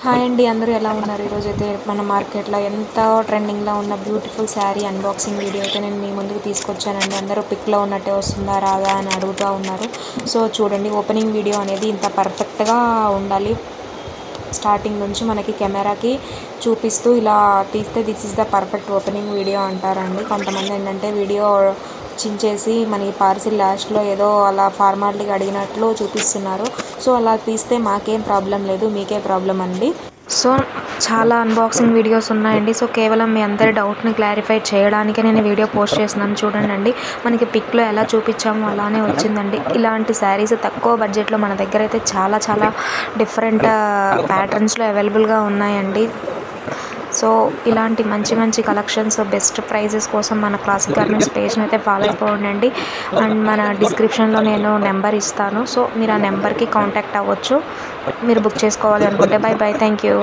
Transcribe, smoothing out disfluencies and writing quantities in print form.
Hi అండి, అందరూ ఎలా ఉన్నారు? ఈరోజైతే మన మార్కెట్లో ఎంత ట్రెండింగ్లో ఉన్న బ్యూటిఫుల్ శారీ అన్బాక్సింగ్ వీడియో అయితే నేను మీ ముందుకు తీసుకొచ్చానండి. అందరూ పిక్లో ఉన్నట్టే వస్తుందా రాదా అని అడుగుతూ ఉన్నారు. సో చూడండి, ఓపెనింగ్ వీడియో అనేది ఇంత పర్ఫెక్ట్గా ఉండాలి. స్టార్టింగ్ నుంచి మనకి కెమెరాకి చూపిస్తూ ఇలా తీస్తే this is the perfect opening video అంటారండి. కొంతమంది ఏంటంటే వీడియో చించేసి మనకి పార్సిల్ లాస్ట్లో ఏదో అలా ఫార్మాలిటీగా అడిగినట్లు చూపిస్తున్నారు. సో అలా తీస్తే మాకేం ప్రాబ్లం లేదు, మీకే ప్రాబ్లం అండి. సో చాలా అన్బాక్సింగ్ వీడియోస్ ఉన్నాయండి. సో కేవలం మీ అందరి డౌట్ని క్లారిఫై చేయడానికే నేను వీడియో పోస్ట్ చేస్తున్నాను. చూడండి, మనకి పిక్లో ఎలా చూపించామో అలానే వచ్చిందండి. ఇలాంటి శారీస్ తక్కువ బడ్జెట్లో మన దగ్గర అయితే చాలా చాలా డిఫరెంట్ ప్యాటర్న్స్లో అవైలబుల్గా ఉన్నాయండి. సో ఇలాంటి మంచి మంచి కలెక్షన్స్, బెస్ట్ ప్రైజెస్ కోసం మన క్లాసిక్ గార్మెంట్స్ పేజ్ని అయితే ఫాలో అయిపోండి. అండ్ మన డిస్క్రిప్షన్లో నేను నెంబర్ ఇస్తాను. సో మీరు ఆ నెంబర్కి కాంటాక్ట్ అవ్వచ్చు మీరు బుక్ చేసుకోవాలి అనుకుంటే. By by, thank you.